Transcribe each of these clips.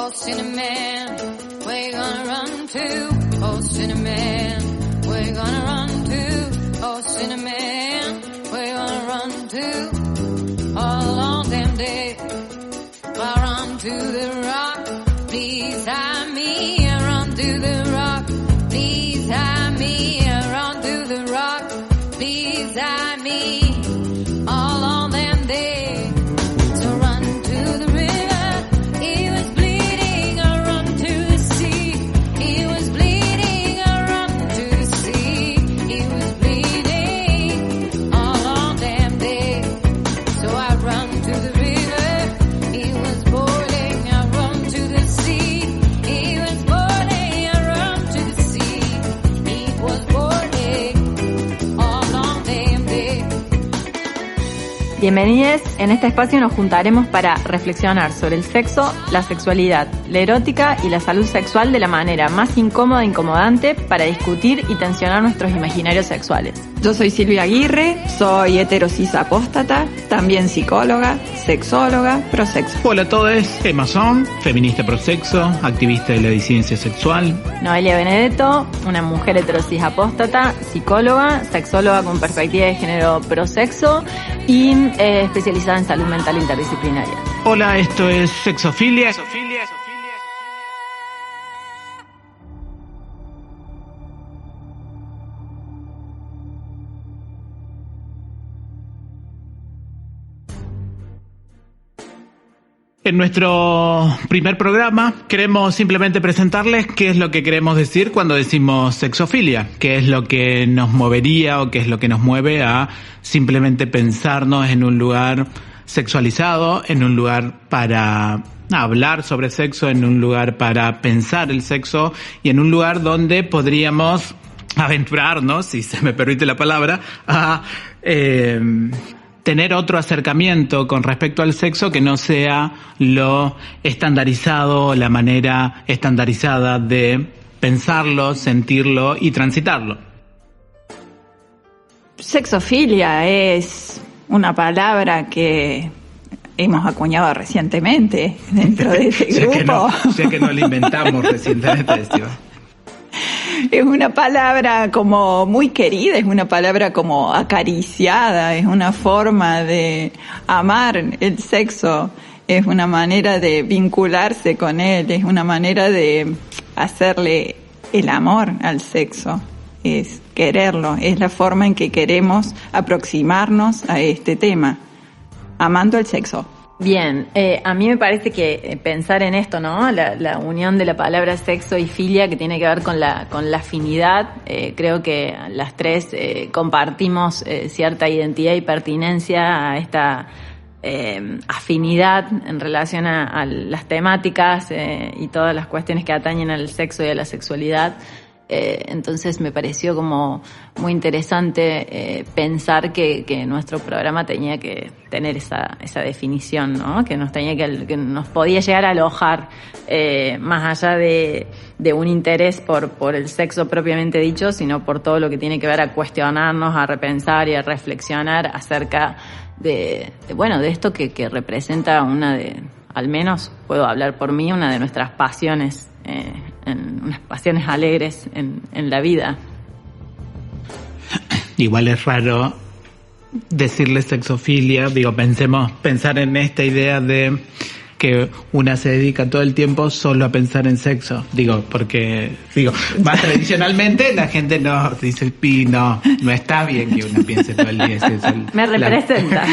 Oh, Cinnamon, where you gonna run to? Oh, Cinnamon, where you gonna run to? Oh, Cinnamon, where you gonna run to? All on them days, I run to the rock. Please hide me, I run to the rock. Please hide me, I run to the rock. Please hide me, all on them days. So run to the river, he was bleeding, I run to the sea. He was bleeding, I run to the sea. He was bleeding, all on them days. So I run to the river, he was boiling, I run to the sea. He was boiling, I run to the sea. He was boiling, all on them days. Bienvenidos, en este espacio nos juntaremos para reflexionar sobre el sexo, la sexualidad, la erótica y la salud sexual de la manera más incómoda e incomodante para discutir y tensionar nuestros imaginarios sexuales. Yo soy Silvia Aguirre, soy heterosis apóstata, también psicóloga, sexóloga, prosexo. Hola a todos, Emma Son, feminista prosexo, activista de la disidencia sexual. Noelia Benedetto, una mujer heterosis apóstata, psicóloga, sexóloga con perspectiva de género prosexo y especializada en salud mental interdisciplinaria. Hola, esto es Sexofilia. En nuestro primer programa queremos simplemente presentarles qué es lo que queremos decir cuando decimos sexofilia, qué es lo que nos movería o qué es lo que nos mueve a simplemente pensarnos en un lugar sexualizado, en un lugar para hablar sobre sexo, en un lugar para pensar el sexo y en un lugar donde podríamos aventurarnos, si se me permite la palabra, a tener otro acercamiento con respecto al sexo que no sea lo estandarizado, la manera estandarizada de pensarlo, sentirlo y transitarlo. Sexofilia es una palabra que hemos acuñado recientemente dentro de este grupo. O sea que no la inventamos recientemente, ¿sí? Es una palabra como muy querida, es una palabra como acariciada, es una forma de amar el sexo, es una manera de vincularse con él, es una manera de hacerle el amor al sexo, es quererlo, es la forma en que queremos aproximarnos a este tema, amando el sexo. Bien, a mí me parece que pensar en esto, ¿no? La unión de la palabra sexo y filia que tiene que ver con la afinidad, creo que las tres compartimos cierta identidad y pertinencia a esta afinidad en relación a las temáticas y todas las cuestiones que atañen al sexo y a la sexualidad. Entonces me pareció como muy interesante pensar que nuestro programa tenía que tener esa definición, ¿no? Que nos podía llegar a alojar más allá de un interés por el sexo propiamente dicho, sino por todo lo que tiene que ver a cuestionarnos, a repensar y a reflexionar acerca de esto que representa al menos puedo hablar por mí, una de nuestras pasiones, unas pasiones alegres en la vida. Igual es raro decirle sexofilia, pensar en esta idea de que una se dedica todo el tiempo solo a pensar en sexo, porque más tradicionalmente la gente nos dice, no está bien que uno piense todo el día en sexo. Me representa.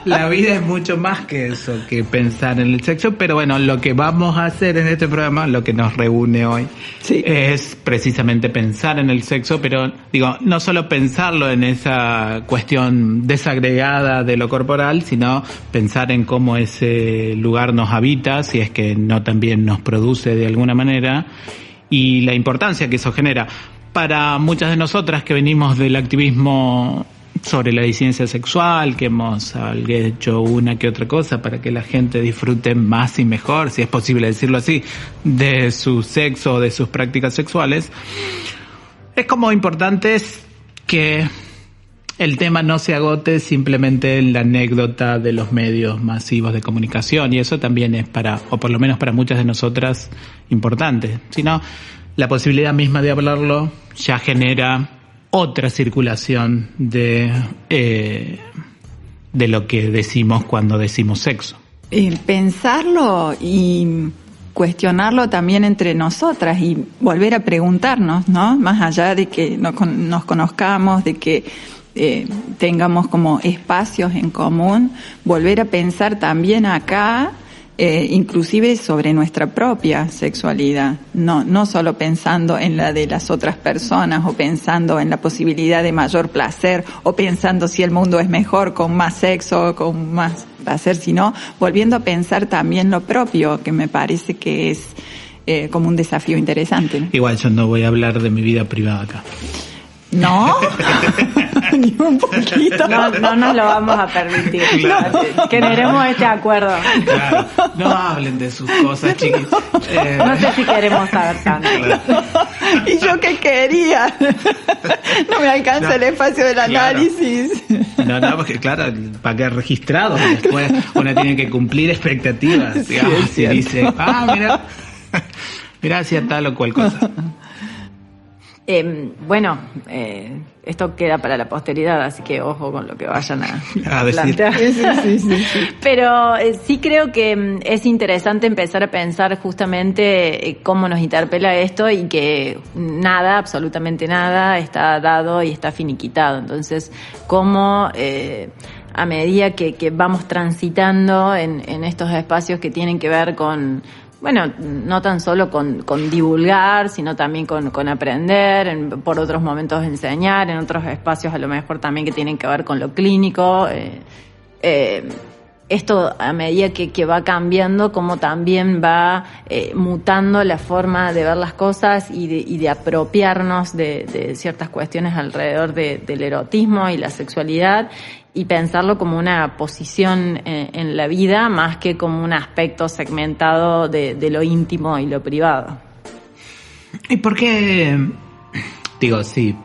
La vida es mucho más que eso, que pensar en el sexo, pero bueno, lo que vamos a hacer en este programa, lo que nos reúne hoy, sí, es precisamente pensar en el sexo, pero no solo pensarlo en esa cuestión desagregada de lo corporal, sino pensar en cómo ese lugar nos habita, si es que no también nos produce de alguna manera, y la importancia que eso genera. Para muchas de nosotras que venimos del activismo sobre la disidencia sexual, que hemos hecho una que otra cosa para que la gente disfrute más y mejor, si es posible decirlo así, de su sexo o de sus prácticas sexuales, es como importante que el tema no se agote simplemente en la anécdota de los medios masivos de comunicación, y eso también es o por lo menos para muchas de nosotras, importante, sino la posibilidad misma de hablarlo ya genera otra circulación de lo que decimos cuando decimos sexo. Pensarlo y cuestionarlo también entre nosotras y volver a preguntarnos, ¿no? Más allá de que nos conozcamos, de que tengamos como espacios en común, volver a pensar también acá, inclusive sobre nuestra propia sexualidad, no solo pensando en la de las otras personas o pensando en la posibilidad de mayor placer o pensando si el mundo es mejor con más sexo o con más placer, sino volviendo a pensar también lo propio, que me parece que es como un desafío interesante, ¿no? Igual yo no voy a hablar de mi vida privada acá. ¿No? Ni un poquito. No nos lo vamos a permitir. Claro. Queremos este acuerdo. Claro. No hablen de sus cosas, chiquitos. No sé si queremos saber tanto. Claro. ¿Y yo qué quería? No me alcanza el espacio del análisis. No, porque claro, para quedar registrado. Después uno tiene que cumplir expectativas. Sí, si dice, mira, hacía tal o cual cosa. Esto queda para la posteridad, así que ojo con lo que vayan a decir. plantear. Sí. Pero sí creo que es interesante empezar a pensar justamente cómo nos interpela esto y que nada, absolutamente nada, está dado y está finiquitado. Entonces, cómo a medida que vamos transitando en estos espacios que tienen que ver con... Bueno, no tan solo con divulgar, sino también con aprender, por otros momentos enseñar, en otros espacios a lo mejor también que tienen que ver con lo clínico. Esto a medida que va cambiando, como también va mutando la forma de ver las cosas y de apropiarnos de ciertas cuestiones alrededor del erotismo y la sexualidad, y pensarlo como una posición en la vida más que como un aspecto segmentado de lo íntimo y lo privado. ¿Y por qué? Digo, sí,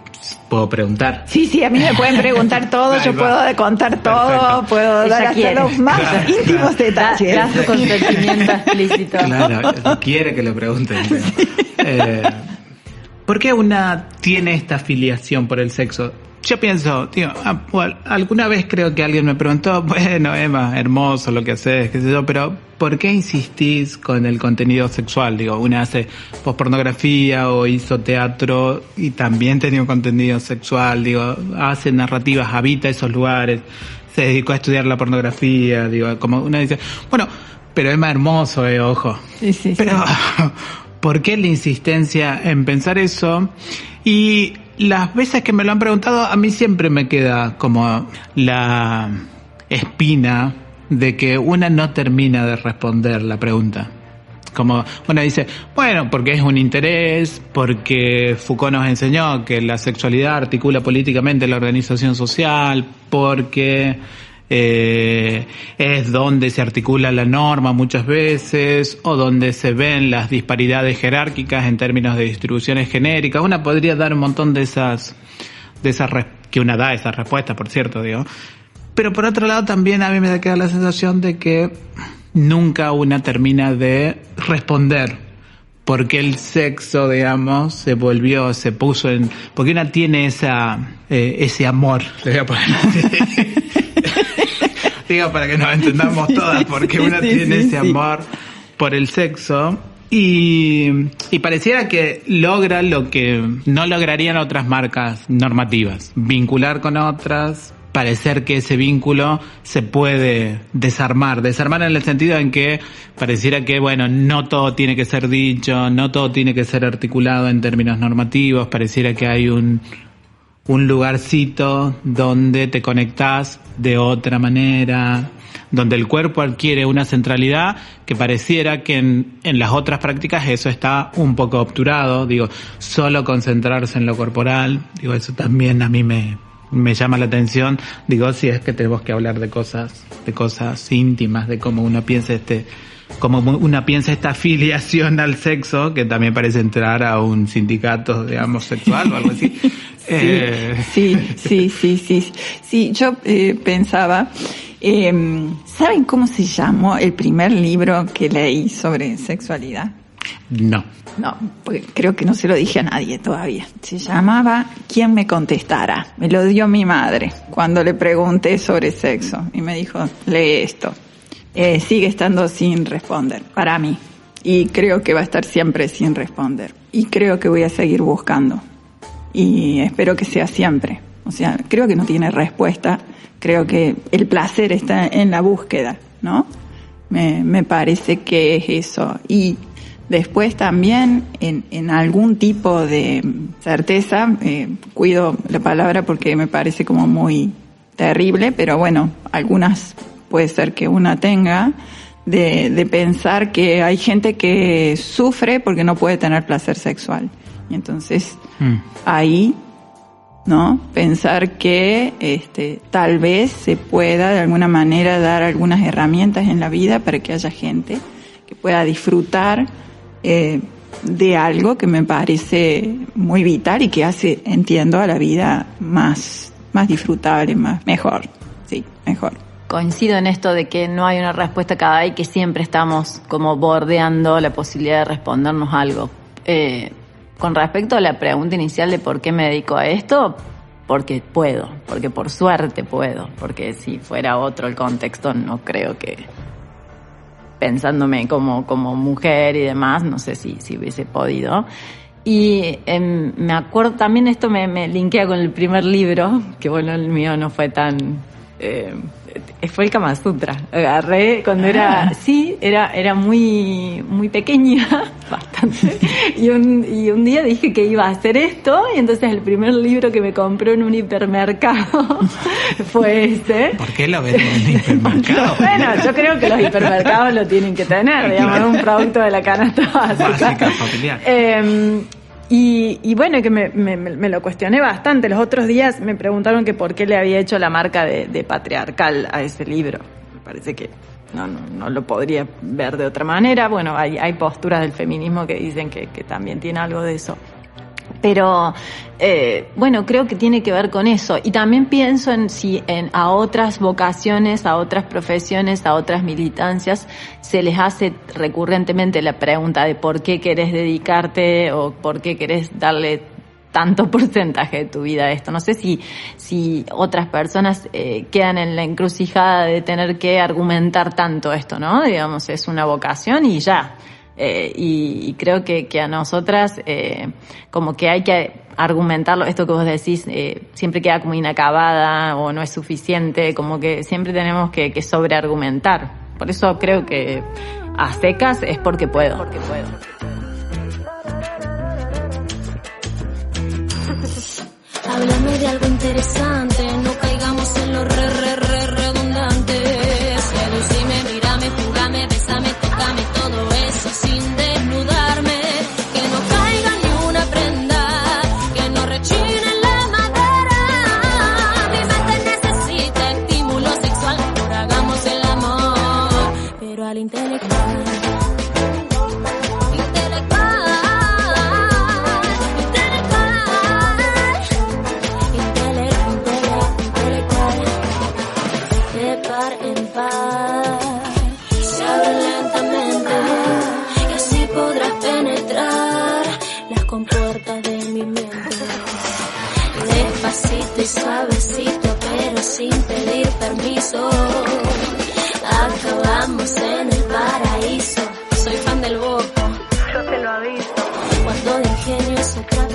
puedo preguntar. Sí, a mí me pueden preguntar todo, yo puedo contar todo, perfecto. Puedo dar hasta los más íntimos detalles. Da su consentimiento explícito. Claro, quiere que le pregunten. ¿Por qué una tiene esta filiación por el sexo? Yo pienso, alguna vez creo que alguien me preguntó, bueno, Emma, hermoso lo que haces, qué sé yo, pero ¿por qué insistís con el contenido sexual? Digo, una hace pospornografía o hizo teatro y también tenía un contenido sexual, digo, hace narrativas, habita esos lugares, se dedicó a estudiar la pornografía, digo, como una dice, bueno, pero Emma, hermoso, ojo. Sí. Pero, ¿por qué la insistencia en pensar eso? Y las veces que me lo han preguntado, a mí siempre me queda como la espina de que una no termina de responder la pregunta. Como una dice, bueno, porque es un interés, porque Foucault nos enseñó que la sexualidad articula políticamente la organización social, porque es donde se articula la norma muchas veces, o donde se ven las disparidades jerárquicas en términos de distribuciones genéricas. Una podría dar un montón de esas que una da esas respuestas, por cierto, digo. Pero por otro lado también a mí me queda la sensación de que nunca una termina de responder porque el sexo, digamos, se puso en... Porque una tiene ese amor, le voy a poner así. Digo, para que nos entendamos todas, porque una tiene ese amor por el sexo y pareciera que logra lo que no lograrían otras marcas normativas, vincular con otras, parecer que ese vínculo se puede desarmar en el sentido en que pareciera que, bueno, no todo tiene que ser dicho, no todo tiene que ser articulado en términos normativos, pareciera que hay un lugarcito donde te conectás de otra manera, donde el cuerpo adquiere una centralidad que pareciera que en las otras prácticas eso está un poco obturado, digo, solo concentrarse en lo corporal, digo, eso también a mí me llama la atención, digo, si es que tenemos que hablar de cosas íntimas, de cómo uno piensa como una piensa esta afiliación al sexo, que también parece entrar a un sindicato, digamos, sexual o algo así. Sí, yo pensaba, ¿saben cómo se llamó el primer libro que leí sobre sexualidad? No, porque creo que no se lo dije a nadie todavía. Se llamaba ¿Quién me contestará? Me lo dio mi madre cuando le pregunté sobre sexo y me dijo, lee esto. Sigue estando sin responder para mí y creo que va a estar siempre sin responder y creo que voy a seguir buscando y espero que sea siempre. O sea, creo que no tiene respuesta, creo que el placer está en la búsqueda, ¿no? Me parece que es eso. Y después también en algún tipo de certeza, cuido la palabra porque me parece como muy terrible, pero bueno, algunas puede ser que una tenga, de pensar que hay gente que sufre porque no puede tener placer sexual. Y entonces ahí, ¿no? Pensar que tal vez se pueda de alguna manera dar algunas herramientas en la vida para que haya gente que pueda disfrutar de algo que me parece muy vital y que hace, entiendo, a la vida más disfrutable, mejor. Sí, mejor. Coincido en esto de que no hay una respuesta cada vez y que siempre estamos como bordeando la posibilidad de respondernos algo. Con respecto a la pregunta inicial de por qué me dedico a esto, porque puedo, porque por suerte puedo, porque si fuera otro el contexto no creo que, pensándome como mujer y demás, no sé si hubiese podido. Y me acuerdo también, esto me linkea con el primer libro, que bueno, el mío no fue tan... fue el Kama Sutra. Agarré cuando era muy pequeña, bastante, y un día dije que iba a hacer esto, y entonces el primer libro que me compré en un hipermercado fue este. ¿Por qué lo ves en un hipermercado? Bueno, yo creo que los hipermercados lo tienen que tener, digamos, es un producto de la canasta básica familiar. Y bueno, que me lo cuestioné bastante. Los otros días me preguntaron que por qué le había hecho la marca de patriarcal a ese libro. Me parece que no lo podría ver de otra manera. Bueno, hay posturas del feminismo que dicen que también tiene algo de eso. Pero, bueno, creo que tiene que ver con eso. Y también pienso a otras vocaciones, a otras profesiones, a otras militancias, se les hace recurrentemente la pregunta de por qué querés dedicarte o por qué querés darle tanto porcentaje de tu vida a esto. No sé si otras personas quedan en la encrucijada de tener que argumentar tanto esto, ¿no? Digamos, es una vocación y ya. Y creo que a nosotras como que hay que argumentarlo, esto que vos decís siempre queda como inacabada o no es suficiente, como que siempre tenemos que sobreargumentar. Por eso creo que a secas es porque puedo. Háblame de algo interesante, no caigamos en lo redundante. Seducime, mírame, jugame, besame, tócame, todo eso sin desnudarme. Que no caiga ni una prenda, que no rechine la madera. Mi mente necesita estímulo sexual, mejor hagamos el amor, pero al intelectual. Compuertas de mi mente, despacito y suavecito, pero sin pedir permiso. Acabamos en el paraíso. Soy fan del Boco, yo te lo aviso. Cuando de ingenio se trata,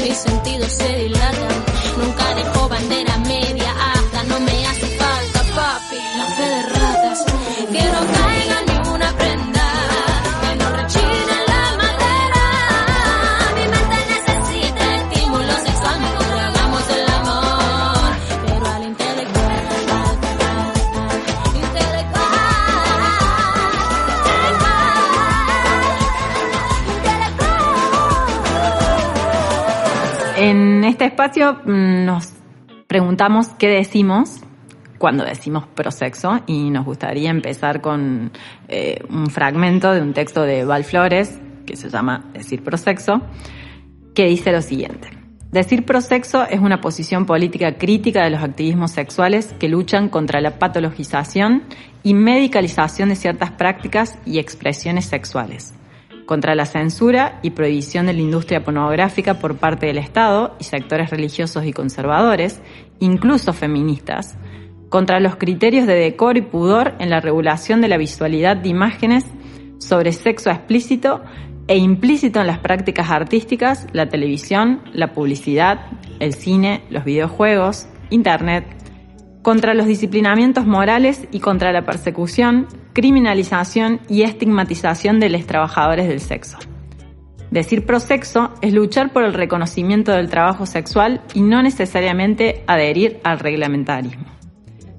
mis sentidos se dilatan. Nunca dejo bandera media hasta no me hace falta, papi. La fe de ratas, que no caiga ni una prenda, que no rechine la En este espacio nos preguntamos qué decimos cuando decimos prosexo, y nos gustaría empezar con un fragmento de un texto de Val Flores que se llama Decir prosexo, que dice lo siguiente: decir prosexo es una posición política crítica de los activismos sexuales que luchan contra la patologización y medicalización de ciertas prácticas y expresiones sexuales, contra la censura y prohibición de la industria pornográfica por parte del Estado y sectores religiosos y conservadores, incluso feministas, contra los criterios de decoro y pudor en la regulación de la visualidad de imágenes sobre sexo explícito e implícito en las prácticas artísticas, la televisión, la publicidad, el cine, los videojuegos, Internet, contra los disciplinamientos morales y contra la persecución, criminalización y estigmatización de los trabajadores del sexo. Decir prosexo es luchar por el reconocimiento del trabajo sexual y no necesariamente adherir al reglamentarismo.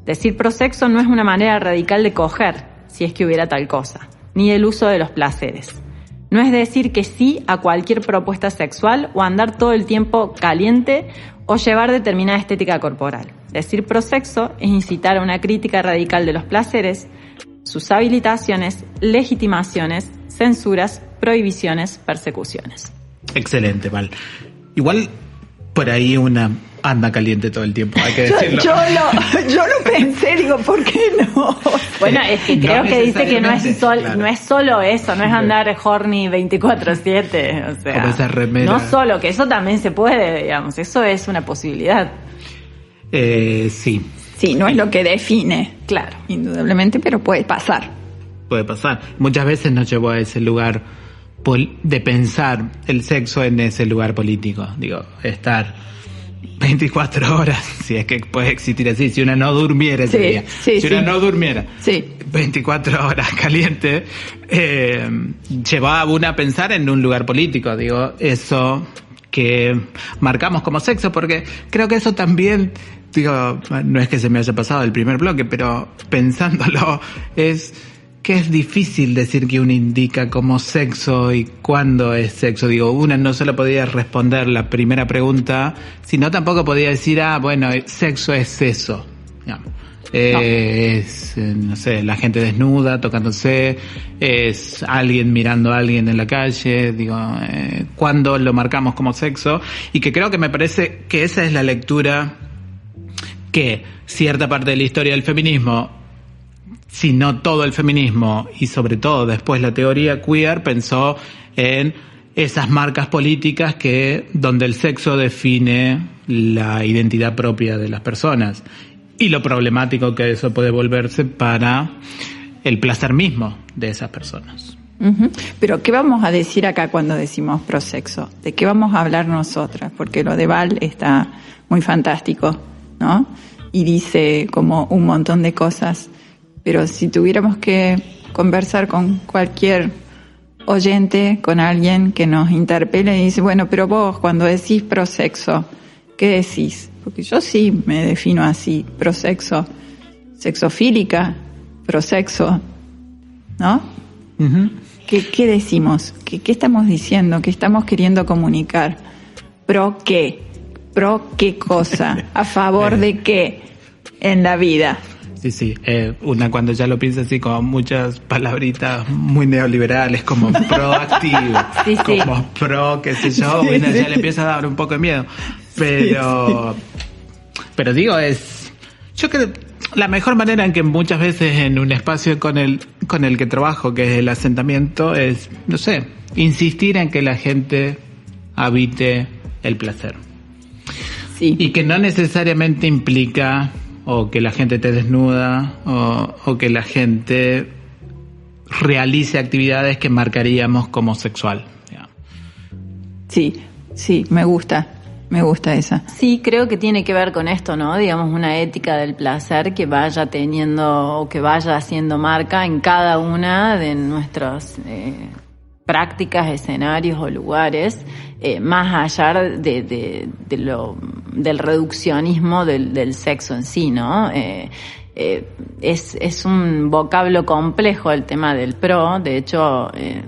Decir prosexo no es una manera radical de coger, si es que hubiera tal cosa, ni del uso de los placeres. No es decir que sí a cualquier propuesta sexual o andar todo el tiempo caliente o llevar determinada estética corporal. Decir prosexo es incitar a una crítica radical de los placeres, sus habilitaciones, legitimaciones, censuras, prohibiciones, persecuciones. Excelente, Val. Igual por ahí una anda caliente todo el tiempo, hay que decirlo. Yo lo pensé, digo, ¿por qué no? Bueno, es que creo que dice que no es solo eso, no es andar horny 24/7, o sea, como esa remera. No solo, que eso también se puede, digamos, eso es una posibilidad. Sí. Sí, no es lo que define, claro, indudablemente, pero puede pasar. Puede pasar. Muchas veces nos llevó a ese lugar de pensar el sexo en ese lugar político. Digo, estar 24 horas, si es que puede existir así, si una no durmiera ese día. Si una no durmiera 24 horas caliente, llevaba a una a pensar en un lugar político. Digo, eso que marcamos como sexo, porque creo que eso también, digo, no es que se me haya pasado el primer bloque, pero pensándolo, es que es difícil decir que uno indica como sexo y cuándo es sexo. Digo, una no solo podía responder la primera pregunta, sino tampoco podía decir, bueno, sexo es eso. Es, no sé, la gente desnuda, tocándose, es alguien mirando a alguien en la calle. Digo, ¿cuándo lo marcamos como sexo? Y que creo que me parece que esa es la lectura que cierta parte de la historia del feminismo, si no todo el feminismo y sobre todo después la teoría queer, pensó en esas marcas políticas donde el sexo define la identidad propia de las personas y lo problemático que eso puede volverse para el placer mismo de esas personas. Uh-huh. Pero ¿qué vamos a decir acá cuando decimos prosexo? ¿De qué vamos a hablar nosotras? Porque lo de Val está muy fantástico, ¿no? Y dice como un montón de cosas. Pero si tuviéramos que conversar con cualquier oyente, con alguien que nos interpele y dice, bueno, pero vos cuando decís prosexo, ¿qué decís? Porque yo sí me defino así, prosexo, sexofílica, prosexo, ¿no? Uh-huh. ¿Qué decimos? ¿Qué estamos diciendo? ¿Qué estamos queriendo comunicar? ¿Pro qué? ¿Pro qué cosa? ¿A favor de qué en la vida? Sí, una cuando ya lo piensa así con muchas palabritas muy neoliberales como proactivo, como pro, qué sé yo, bueno, ya le empieza a dar un poco de miedo. Pero digo, yo creo la mejor manera en que muchas veces en un espacio con el que trabajo, que es el asentamiento, es, no sé, insistir en que la gente habite el placer. Sí. Y que no necesariamente implica o que la gente te desnuda, o que la gente realice actividades que marcaríamos como sexual. Sí, me gusta esa. Sí, creo que tiene que ver con esto, ¿no? Digamos, una ética del placer que vaya teniendo, o que vaya haciendo marca en cada una de nuestras prácticas, escenarios o lugares, más allá del reduccionismo del sexo en sí, ¿no? Es un vocablo complejo el tema del pro. De hecho, en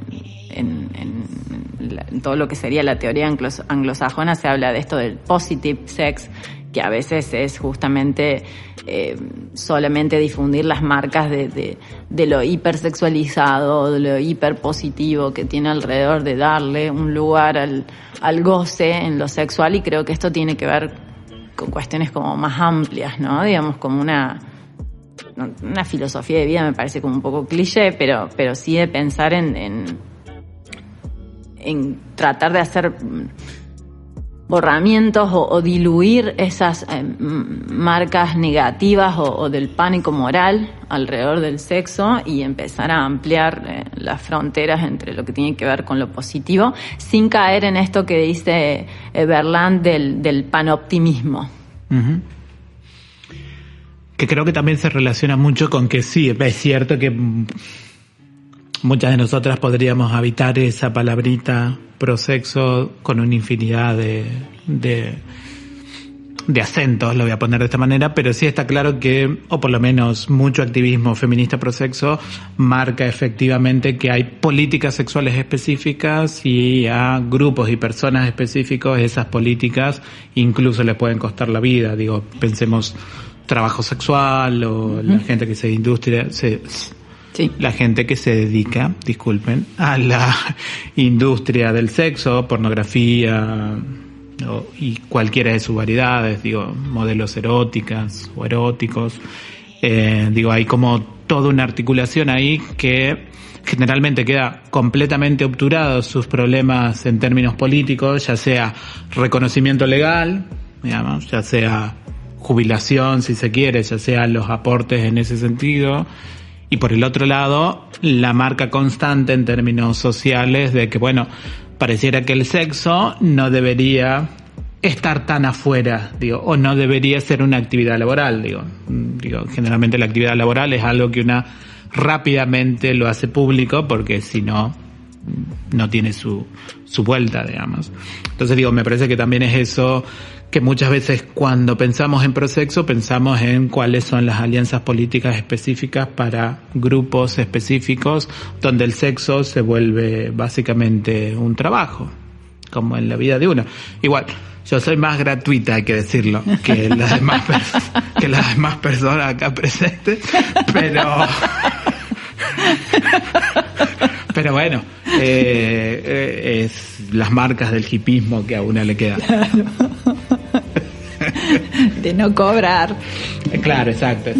todo lo que sería la teoría anglosajona se habla de esto del positive sex, que a veces es justamente solamente difundir las marcas de lo hipersexualizado, de lo hiperpositivo que tiene alrededor, de darle un lugar al goce en lo sexual, y creo que esto tiene que ver con cuestiones como más amplias, ¿no? Digamos, como una filosofía de vida, me parece como un poco cliché, pero sí de pensar en tratar de hacer borramientos o diluir esas marcas negativas o del pánico moral alrededor del sexo, y empezar a ampliar las fronteras entre lo que tiene que ver con lo positivo, sin caer en esto que dice Berland del panoptimismo. Uh-huh. Que creo que también se relaciona mucho con que sí, es cierto que muchas de nosotras podríamos habitar esa palabrita prosexo con una infinidad de acentos, lo voy a poner de esta manera, pero sí está claro que, o por lo menos mucho activismo feminista prosexo marca efectivamente que hay políticas sexuales específicas, y a grupos y personas específicos esas políticas incluso les pueden costar la vida. Digo, pensemos trabajo sexual o la gente que se la gente que se dedica, disculpen, a la industria del sexo, pornografía y cualquiera de sus variedades, digo, modelos eróticas o eróticos. Digo, hay como toda una articulación ahí que generalmente queda completamente obturado sus problemas en términos políticos, ya sea reconocimiento legal, digamos, ya sea jubilación, si se quiere, ya sea los aportes en ese sentido. Y por el otro lado, la marca constante en términos sociales de que, bueno, pareciera que el sexo no debería estar tan afuera, digo, o no debería ser una actividad laboral, digo, generalmente la actividad laboral es algo que una rápidamente lo hace público, porque si no, no tiene su vuelta, digamos. Entonces, digo, me parece que también es eso, que muchas veces cuando pensamos en prosexo pensamos en cuáles son las alianzas políticas específicas para grupos específicos, donde el sexo se vuelve básicamente un trabajo, como en la vida de uno. Igual, yo soy más gratuita, hay que decirlo, que las demás personas acá presentes, pero bueno, es las marcas del hipismo que a una le quedan. Claro. De no cobrar. Claro, exacto.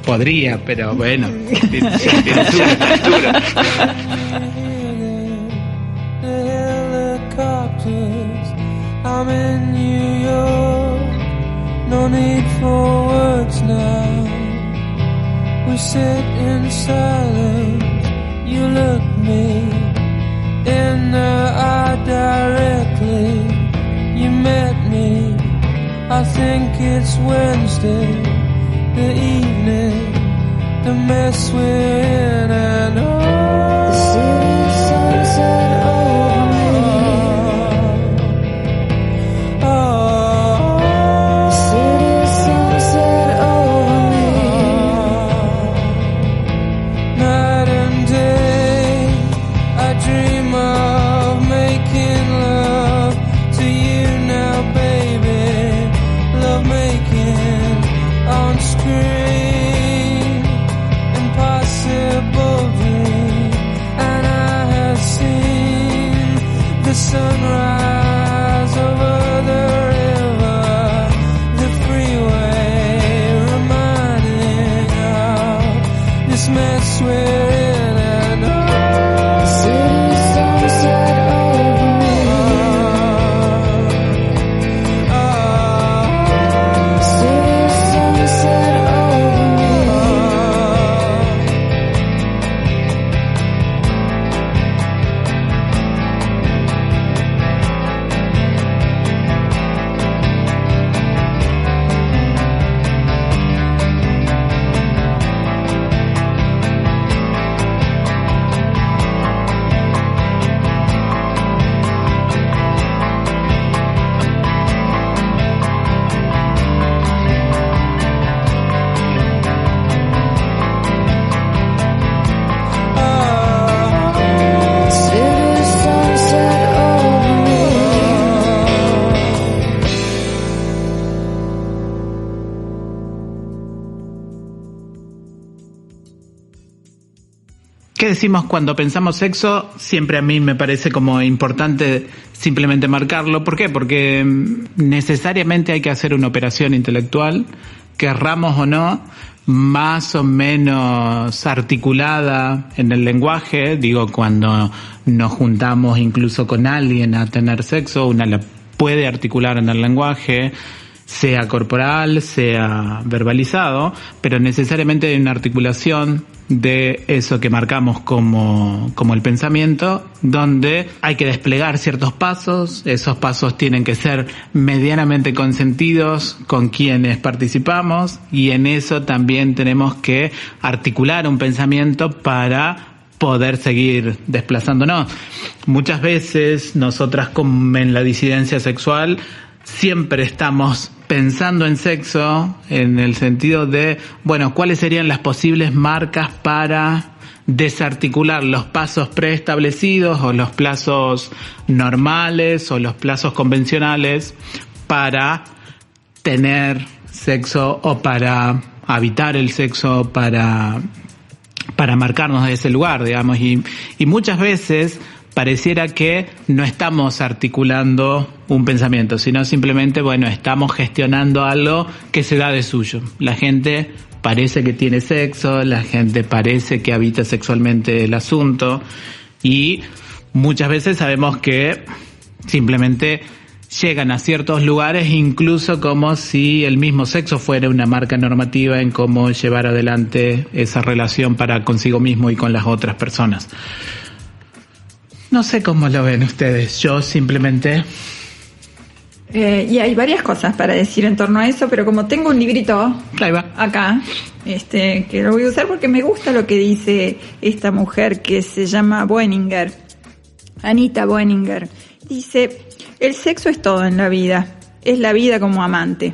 Podría, pero bueno, tiene su estructura. I'm in New York, no need for words now. We sit in silence, you look me in the eye directly. You met me, I think it's Wednesday, the evening, the mess we're in, and the city sunset over me. The city sunset over me. Night and day, I dream of making love to you now, baby. Love making on screen, impossible dream. And I have seen the sunrise over the river, the freeway, reminding of this mess we're in, and the city sunset over me. The city sunset over me. ¿Qué decimos cuando pensamos sexo? Siempre a mí me parece como importante simplemente marcarlo. ¿Por qué? Porque necesariamente hay que hacer una operación intelectual, querramos o no, más o menos articulada en el lenguaje. Digo, cuando nos juntamos incluso con alguien a tener sexo, una la puede articular en el lenguaje, sea corporal, sea verbalizado, pero necesariamente hay una articulación de eso que marcamos como el pensamiento, donde hay que desplegar ciertos pasos. Esos pasos tienen que ser medianamente consentidos con quienes participamos, y en eso también tenemos que articular un pensamiento para poder seguir desplazándonos. Muchas veces nosotras, como en la disidencia sexual, siempre estamos pensando en sexo en el sentido de, bueno, ¿cuáles serían las posibles marcas para desarticular los pasos preestablecidos o los plazos normales o los plazos convencionales para tener sexo o para habitar el sexo, para marcarnos de ese lugar, digamos? Y muchas veces pareciera que no estamos articulando un pensamiento, sino simplemente, bueno, estamos gestionando algo que se da de suyo. La gente parece que tiene sexo, la gente parece que habita sexualmente el asunto, y muchas veces sabemos que simplemente llegan a ciertos lugares incluso como si el mismo sexo fuera una marca normativa en cómo llevar adelante esa relación para consigo mismo y con las otras personas. No sé cómo lo ven ustedes, yo simplemente... Y hay varias cosas para decir en torno a eso, pero como tengo un librito acá, que lo voy a usar porque me gusta lo que dice esta mujer que se llama Boehninger, Anita Boehninger. Dice, el sexo es todo en la vida, es la vida como amante.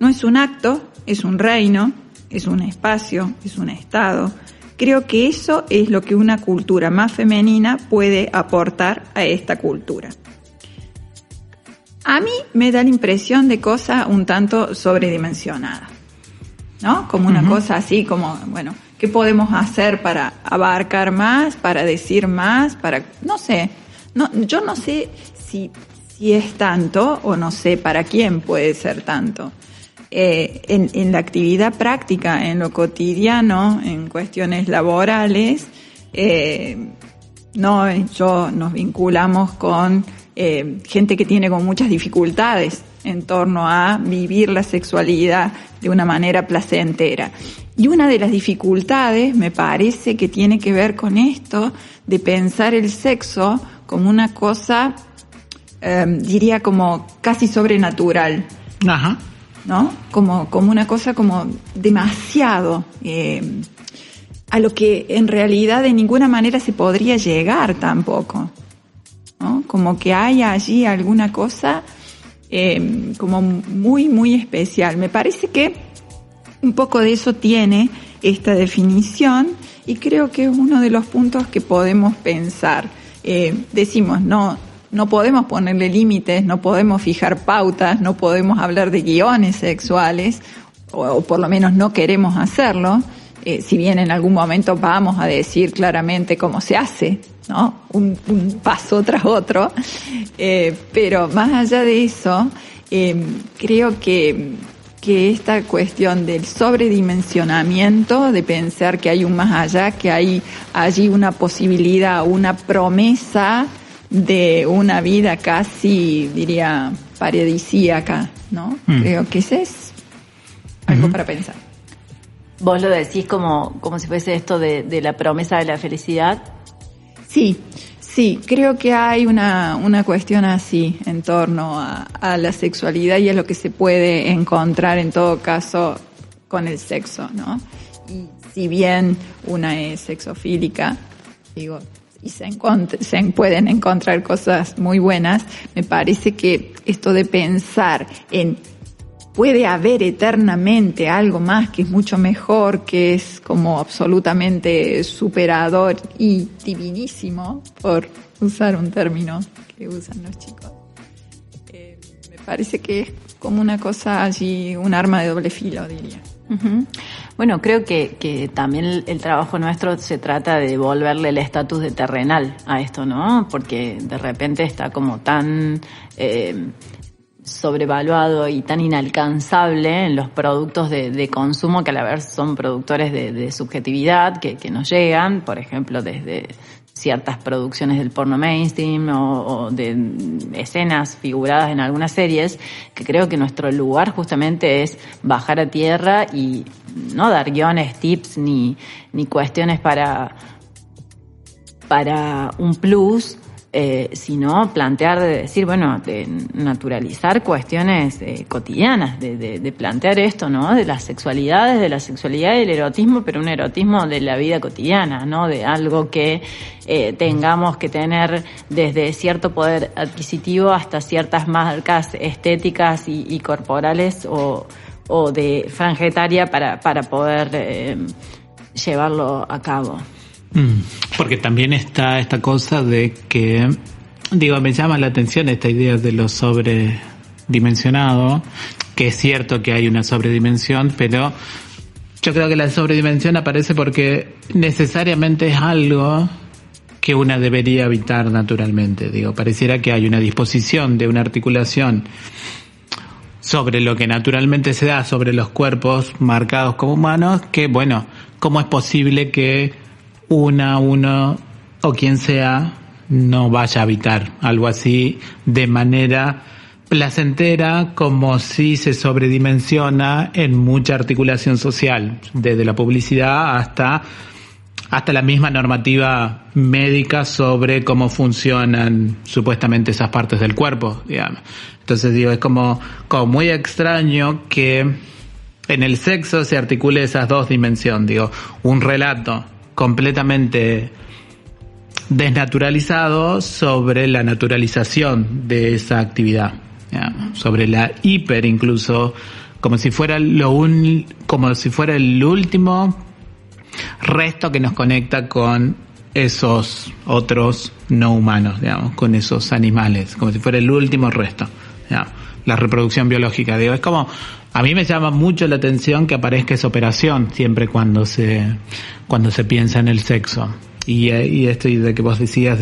No es un acto, es un reino, es un espacio, es un estado. Creo que eso es lo que una cultura más femenina puede aportar a esta cultura. A mí me da la impresión de cosa un tanto sobredimensionada, ¿no? Como una cosa así como, bueno, ¿qué podemos hacer para abarcar más, para decir más, para, no sé, yo no sé si es tanto o no sé para quién puede ser tanto. En la actividad práctica, en lo cotidiano, en cuestiones laborales, nos vinculamos con gente que tiene como muchas dificultades en torno a vivir la sexualidad de una manera placentera. Y una de las dificultades me parece que tiene que ver con esto de pensar el sexo como una cosa, diría como casi sobrenatural. Ajá. ¿No? Como una cosa como demasiado a lo que en realidad de ninguna manera se podría llegar tampoco, ¿no? Como que hay allí alguna cosa como muy, muy especial. Me parece que un poco de eso tiene esta definición y creo que es uno de los puntos que podemos pensar. Decimos, no podemos ponerle límites, no podemos fijar pautas, no podemos hablar de guiones sexuales, o por lo menos no queremos hacerlo, si bien en algún momento vamos a decir claramente cómo se hace, ¿no? Un paso tras otro, pero más allá de eso, creo que esta cuestión del sobredimensionamiento, de pensar que hay un más allá, que hay allí una posibilidad, una promesa de una vida casi, diría, paradisíaca, ¿no? Creo que ese es algo para pensar. ¿Vos lo decís como si fuese esto de la promesa de la felicidad? Sí, creo que hay una cuestión así en torno a la sexualidad y a lo que se puede encontrar en todo caso con el sexo, ¿no? Y si bien una es sexofílica, digo, y se pueden encontrar cosas muy buenas, me parece que esto de pensar en puede haber eternamente algo más que es mucho mejor, que es como absolutamente superador y divinísimo, por usar un término que usan los chicos, me parece que es como una cosa allí, un arma de doble filo, diría. Uh-huh. Bueno, creo que también el trabajo nuestro se trata de devolverle el estatus de terrenal a esto, ¿no? Porque de repente está como tan sobrevaluado y tan inalcanzable en los productos de consumo, que a la vez son productores de subjetividad que nos llegan, por ejemplo, desde ciertas producciones del porno mainstream o de escenas figuradas en algunas series, que creo que nuestro lugar justamente es bajar a tierra y no dar guiones, tips ni cuestiones para un plus, sino plantear, de decir, bueno, de naturalizar cuestiones cotidianas, de plantear esto, ¿no? De las sexualidades, de la sexualidad y el erotismo, pero un erotismo de la vida cotidiana, ¿no? De algo que tengamos que tener desde cierto poder adquisitivo hasta ciertas marcas estéticas y corporales o de franja etaria para poder llevarlo a cabo. Porque también está esta cosa de que, me llama la atención esta idea de lo sobredimensionado, que es cierto que hay una sobredimensión, pero yo creo que la sobredimensión aparece porque necesariamente es algo que una debería evitar naturalmente. Pareciera que hay una disposición de una articulación sobre lo que naturalmente se da sobre los cuerpos marcados como humanos, que bueno, ¿cómo es posible que uno o quien sea no vaya a habitar algo así de manera placentera, como si se sobredimensiona en mucha articulación social, desde la publicidad hasta la misma normativa médica sobre cómo funcionan supuestamente esas partes del cuerpo, digamos. Entonces es como muy extraño que en el sexo se articule esas dos dimensiones, un relato completamente desnaturalizado sobre la naturalización de esa actividad, sobre la hiper, incluso como si fuera el último resto que nos conecta con esos otros no humanos, con esos animales, como si fuera el último resto, la reproducción biológica. Es como, a mí me llama mucho la atención que aparezca esa operación siempre cuando se piensa en el sexo. Y esto de que vos decías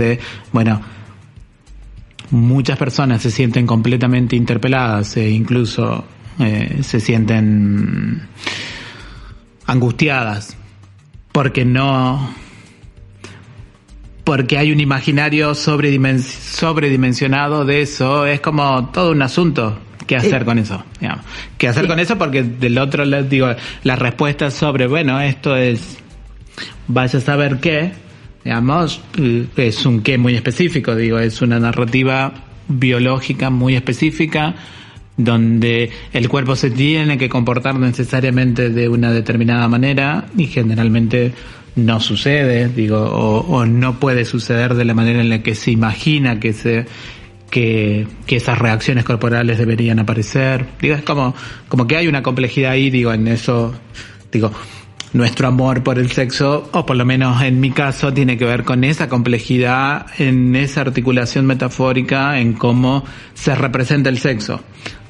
muchas personas se sienten completamente interpeladas e incluso se sienten angustiadas porque hay un imaginario sobredimensionado de eso. Es como todo un asunto. ¿Qué hacer con eso? ¿Qué hacer con eso? Porque del otro lado, la respuesta sobre, esto es, vaya a saber qué, es un qué muy específico, es una narrativa biológica muy específica, donde el cuerpo se tiene que comportar necesariamente de una determinada manera y generalmente no sucede, o no puede suceder de la manera en la que se imagina que esas reacciones corporales deberían aparecer. Es como que hay una complejidad ahí, en eso, nuestro amor por el sexo, o por lo menos en mi caso, tiene que ver con esa complejidad, en esa articulación metafórica, en cómo se representa el sexo,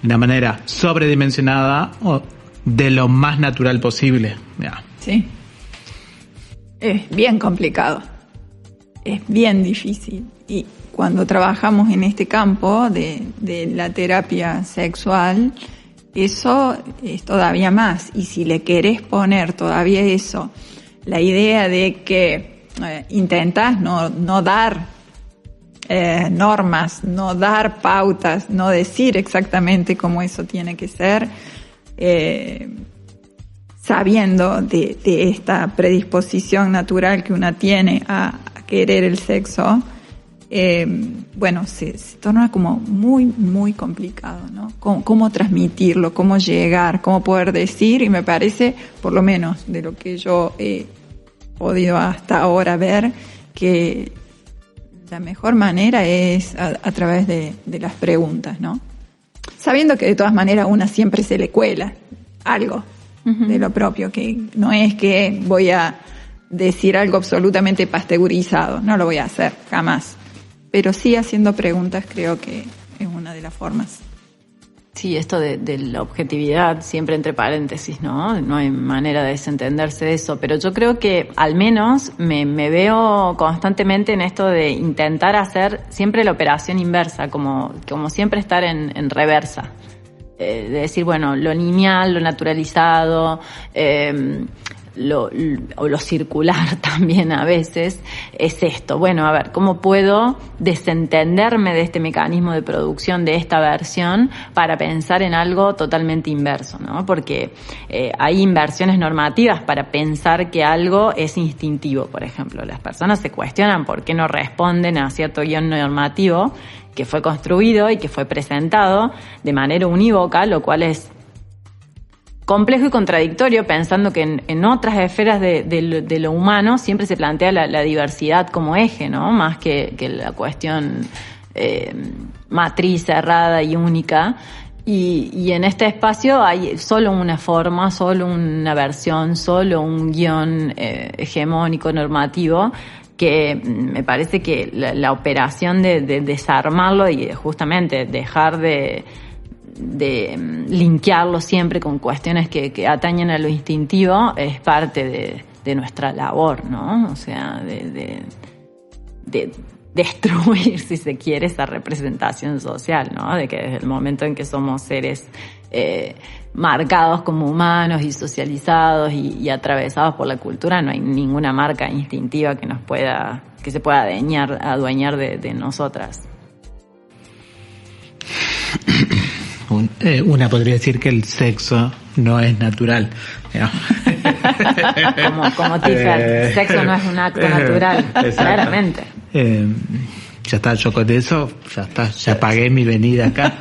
de una manera sobredimensionada o de lo más natural posible. Sí. Es bien complicado. Es bien difícil. Y cuando trabajamos en este campo de la terapia sexual, eso es todavía más. Y si le querés poner todavía eso, la idea de que intentás no dar normas, no dar pautas, no decir exactamente cómo eso tiene que ser, sabiendo de esta predisposición natural que una tiene a querer el sexo, se torna como muy, muy complicado, ¿no? Cómo transmitirlo, cómo llegar, cómo poder decir, y me parece, por lo menos de lo que yo he podido hasta ahora ver, que la mejor manera es a través de las preguntas, ¿no? Sabiendo que de todas maneras una siempre se le cuela algo de lo propio, que no es que voy a decir algo absolutamente pasteurizado, no lo voy a hacer, jamás. Pero sí haciendo preguntas creo que es una de las formas. Sí, esto de la objetividad, siempre entre paréntesis, ¿no? No hay manera de desentenderse de eso, pero yo creo que al menos me veo constantemente en esto de intentar hacer siempre la operación inversa, como siempre estar en reversa. De decir, bueno, lo lineal, lo naturalizado, o lo circular también a veces, es esto. Bueno, a ver, ¿cómo puedo desentenderme de este mecanismo de producción, de esta versión, para pensar en algo totalmente inverso, ¿no? Porque hay inversiones normativas para pensar que algo es instintivo, por ejemplo. Las personas se cuestionan por qué no responden a cierto guión normativo que fue construido y que fue presentado de manera unívoca, lo cual es complejo y contradictorio, pensando que en otras esferas de lo humano siempre se plantea la diversidad como eje, ¿no? Más que la cuestión matriz, cerrada y única. Y en este espacio hay solo una forma, solo una versión, solo un guión hegemónico, normativo, que me parece que la operación de desarmarlo y justamente dejar de linkearlo siempre con cuestiones que atañen a lo instintivo es parte de nuestra labor, ¿no? O sea, de destruir, si se quiere, esa representación social, ¿no? De que desde el momento en que somos seres marcados como humanos y socializados y atravesados por la cultura, no hay ninguna marca instintiva que se pueda adueñar de nosotras. Una podría decir que el sexo no es natural. como Tifel, el sexo no es un acto natural, claramente. Ya está, yo con eso, ya está, ya pagué mi venida acá.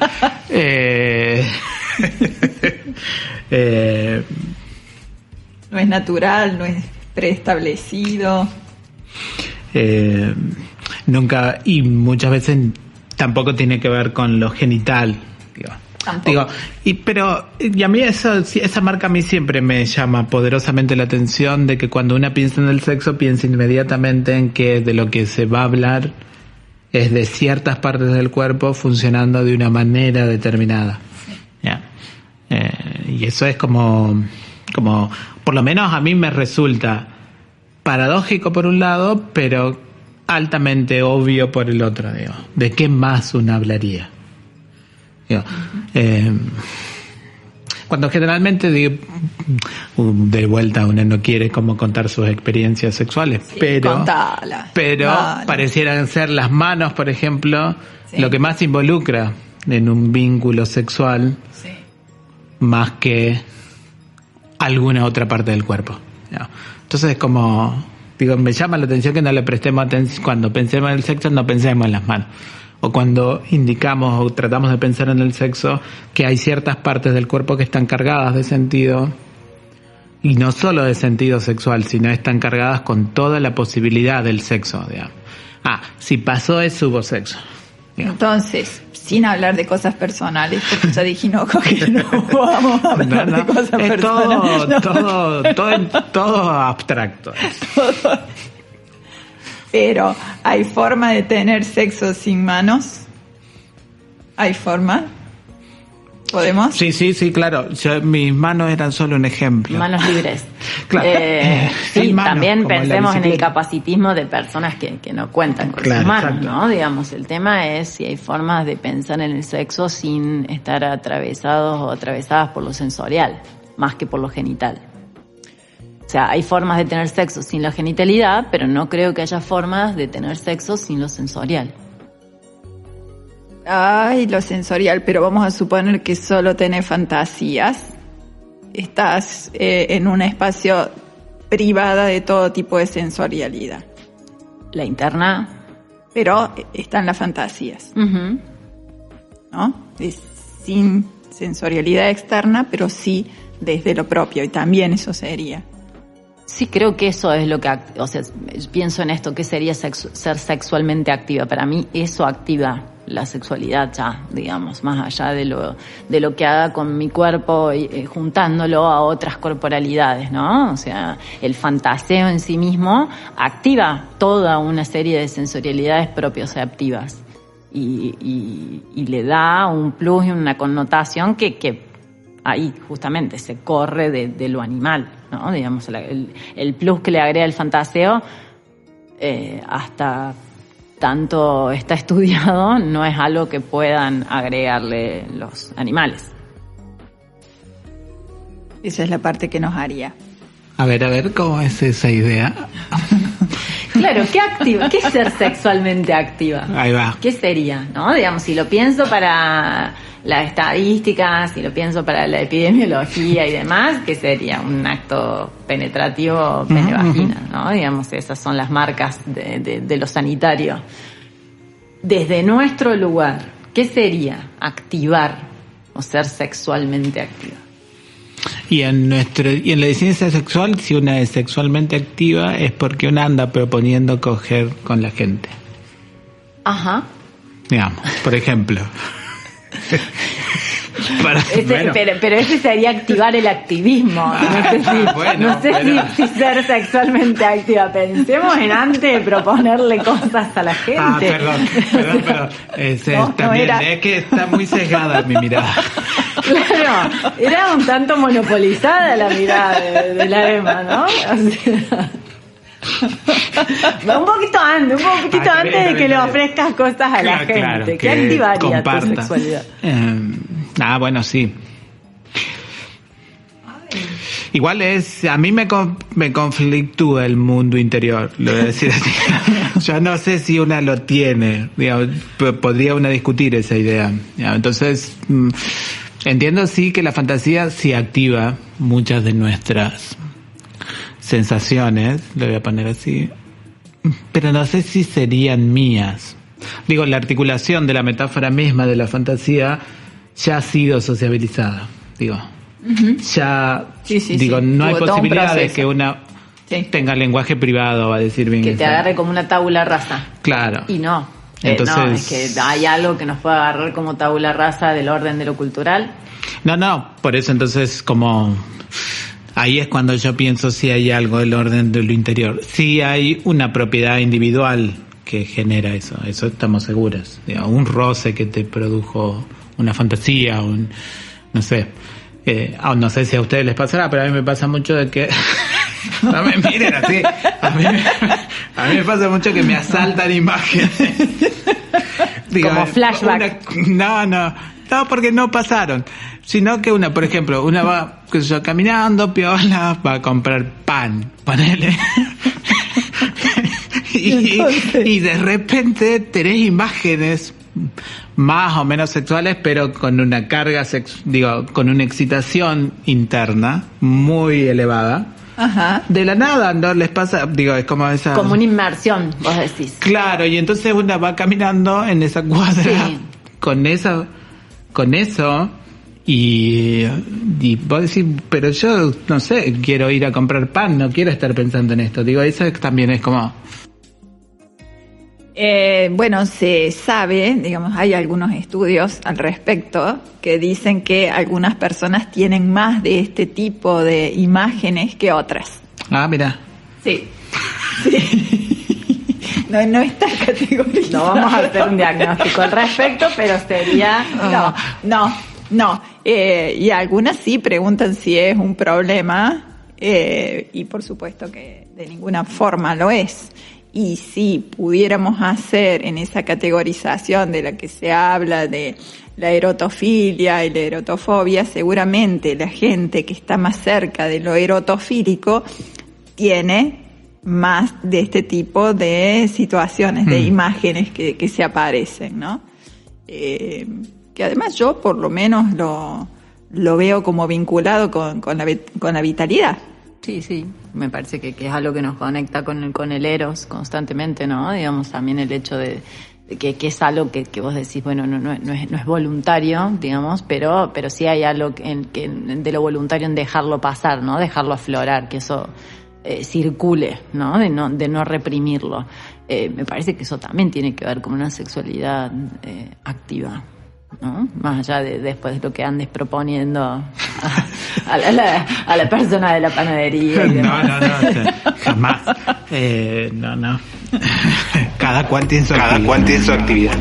No es natural, no es preestablecido. Nunca, y muchas veces tampoco tiene que ver con lo genital. Digo, y a mí esa marca a mí siempre me llama poderosamente la atención, de que cuando una piensa en el sexo piensa inmediatamente en que de lo que se va a hablar es de ciertas partes del cuerpo funcionando de una manera determinada. Yeah. Y eso es como por lo menos a mí me resulta paradójico por un lado, pero altamente obvio por el otro, digo. ¿De qué más uno hablaría? Cuando generalmente de vuelta uno no quiere como contar sus experiencias sexuales, sí, pero parecieran ser las manos, por ejemplo, sí, lo que más involucra en un vínculo sexual, sí, más que alguna otra parte del cuerpo. Entonces, como digo, me llama la atención que no le prestemos atención cuando pensemos en el sexo, no pensemos en las manos. O cuando indicamos o tratamos de pensar en el sexo, que hay ciertas partes del cuerpo que están cargadas de sentido, y no solo de sentido sexual, sino están cargadas con toda la posibilidad del sexo, digamos. Si pasó eso, hubo sexo, digamos. Entonces, sin hablar de cosas personales, porque ya dijimos que no vamos a hablar de cosas personales. Todo abstracto. Pero, ¿hay forma de tener sexo sin manos? ¿Hay forma? ¿Podemos? Sí, claro. Mis manos eran solo un ejemplo. Manos libres. Claro. Sí, manos, también pensemos en el capacitismo de personas que no cuentan con sus manos, exacto, ¿no? Digamos, el tema es si hay formas de pensar en el sexo sin estar atravesados o atravesadas por lo sensorial, más que por lo genital. O sea, hay formas de tener sexo sin la genitalidad, pero no creo que haya formas de tener sexo sin lo sensorial. Ay, lo sensorial, pero vamos a suponer que solo tenés fantasías. Estás en un espacio privada de todo tipo de sensorialidad. La interna. Pero están las fantasías. Uh-huh. ¿No? Sin sensorialidad externa, pero sí desde lo propio. Y también eso sería. Sí, creo que eso es lo que, o sea, pienso en esto, ¿qué sería ser sexualmente activa? Para mí eso activa la sexualidad ya, digamos, más allá de lo que haga con mi cuerpo, juntándolo a otras corporalidades, ¿no? O sea, el fantaseo en sí mismo activa toda una serie de sensorialidades propioceptivas. y le da un plus y una connotación que ahí justamente se corre de lo animal, ¿no? Digamos, el plus que le agrega el fantaseo, hasta tanto está estudiado, no es algo que puedan agregarle los animales. Esa es la parte que nos haría. A ver, ¿cómo es esa idea? Claro, ¿qué es ser sexualmente activa? Ahí va. ¿Qué sería? ¿No? Digamos, si lo pienso para las estadísticas, si lo pienso para la epidemiología y demás, ¿qué sería? Un acto penetrativo pene-vagina, ¿no? Digamos, esas son las marcas de lo sanitario. Desde nuestro lugar, ¿qué sería activar o ser sexualmente activa? Y en la disidencia sexual, si una es sexualmente activa, es porque una anda proponiendo coger con la gente. Ajá. Digamos, por ejemplo. Pero ese sería activar el activismo. No sé si ser sexualmente activa. Pensemos en antes de proponerle cosas a la gente. Perdón. Es que está muy sesgada mi mirada. Claro, era un tanto monopolizada la mirada de la Emma, ¿no? O sea, un poquito antes de que le ofrezcas cosas a la gente. Claro, ¿qué activaría tu sexualidad? Bueno, sí. Igual a mí me conflictúa el mundo interior, lo voy a decir así. Yo no sé si una lo tiene, digamos, podría una discutir esa idea. Entonces, entiendo sí que la fantasía sí activa muchas de nuestras sensaciones, lo voy a poner así, pero no sé si serían mías. Digo, la articulación de la metáfora misma de la fantasía ya ha sido sociabilizada, digo. Ya, no hay posibilidad de que una tenga lenguaje privado, va a decir bien. Que te agarre como una tabula rasa. Claro. Y no. Entonces, no, es que hay algo que nos puede agarrar como tabula rasa del orden de lo cultural. No, por eso entonces como... Ahí es cuando yo pienso si hay algo del orden de lo interior. Si hay una propiedad individual que genera eso estamos seguros. Un roce que te produjo una fantasía, no sé. No sé si a ustedes les pasará, pero a mí me pasa mucho de que... No me miren así. A mí me pasa mucho que me asaltan imágenes. Como flashback. No, porque no pasaron. Sino que por ejemplo, una va caminando, piola, va a comprar pan, ponele. y de repente tenés imágenes más o menos sexuales, pero con una carga con una excitación interna muy elevada. Ajá. De la nada, no les pasa, es como esa... Como una inmersión, vos decís. Claro, y entonces una va caminando en esa cuadra con eso, y vos decís, pero yo, no sé, quiero ir a comprar pan, no quiero estar pensando en esto. Eso también es como... Bueno, se sabe, digamos, hay algunos estudios al respecto que dicen que algunas personas tienen más de este tipo de imágenes que otras. Ah, mira. Sí. No está categorizado. No vamos a hacer un diagnóstico al respecto, pero sería... No. Y algunas sí preguntan si es un problema, y por supuesto que de ninguna forma lo es. Y si pudiéramos hacer en esa categorización de la que se habla de la erotofilia y la erotofobia, seguramente la gente que está más cerca de lo erotofílico tiene más de este tipo de situaciones, de imágenes que se aparecen, ¿no? Que además yo por lo menos lo veo como vinculado con la vitalidad. Sí, me parece que es algo que nos conecta con el eros constantemente, ¿no? Digamos, también el hecho de que es algo que vos decís, bueno, no es voluntario, digamos, pero sí hay algo de lo voluntario en dejarlo pasar, ¿no? Dejarlo aflorar, que eso circule, ¿no? De no reprimirlo. Me parece que eso también tiene que ver con una sexualidad activa, ¿no? Más allá de después de lo que andes proponiendo a la persona de la panadería y demás. No, jamás. No. Cada cual tiene su actividad.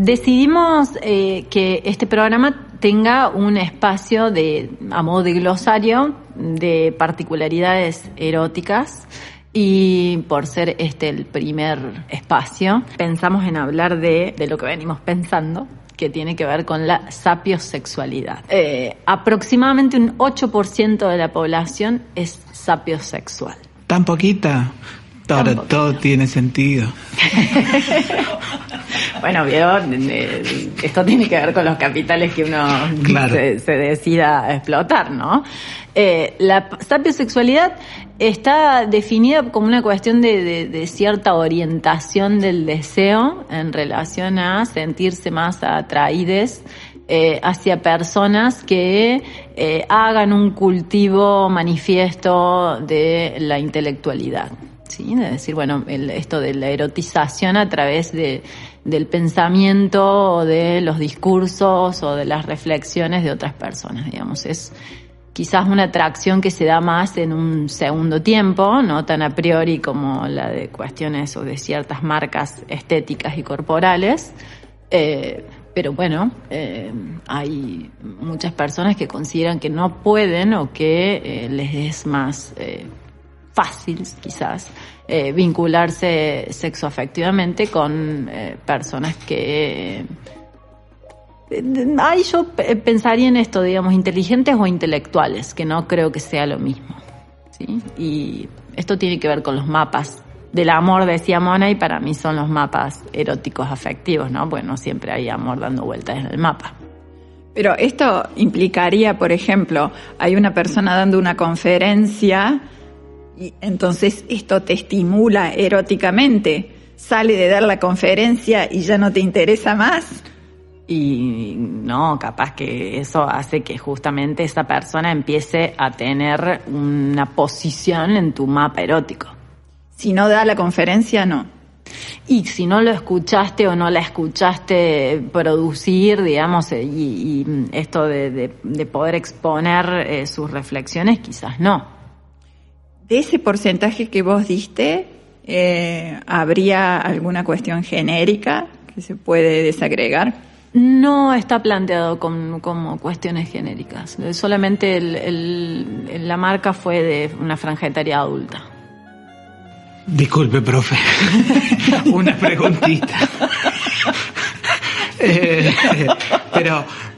decidimos que este programa tenga un espacio a modo de glosario de particularidades eróticas, y por ser el primer espacio, pensamos en hablar de lo que venimos pensando, que tiene que ver con la sapiosexualidad. Aproximadamente un 8% de la población es sapiosexual. ¿Tan poquita? Ahora todo tiene sentido. Bueno, vieron, esto tiene que ver con los capitales que uno se decida explotar, ¿no? La sapiosexualidad está definida como una cuestión de cierta orientación del deseo en relación a sentirse más atraídes hacia personas que hagan un cultivo manifiesto de la intelectualidad. ¿Sí? Es decir, bueno, esto de la erotización a través del pensamiento o de los discursos o de las reflexiones de otras personas, digamos. Es quizás una atracción que se da más en un segundo tiempo, no tan a priori como la de cuestiones o de ciertas marcas estéticas y corporales. Pero bueno, hay muchas personas que consideran que no pueden o que les es más fácil, quizás, vincularse sexoafectivamente con personas que... yo pensaría en esto, digamos, inteligentes o intelectuales, que no creo que sea lo mismo, ¿sí? Y esto tiene que ver con los mapas del amor, decía Mona, y para mí son los mapas eróticos afectivos, ¿no? Bueno, siempre hay amor dando vueltas en el mapa. Pero esto implicaría, por ejemplo, hay una persona dando una conferencia y entonces esto te estimula eróticamente. Sale de dar la conferencia y ya no te interesa más. Y no, capaz que eso hace que justamente esa persona empiece a tener una posición en tu mapa erótico. Si no da la conferencia, no. Y si no lo escuchaste o no la escuchaste producir, digamos, y esto de poder exponer sus reflexiones, quizás no. De ese porcentaje que vos diste, ¿habría alguna cuestión genérica que se puede desagregar? No está planteado como cuestiones genéricas. Solamente la marca fue de una franja etaria adulta. Disculpe, profe. Una preguntita.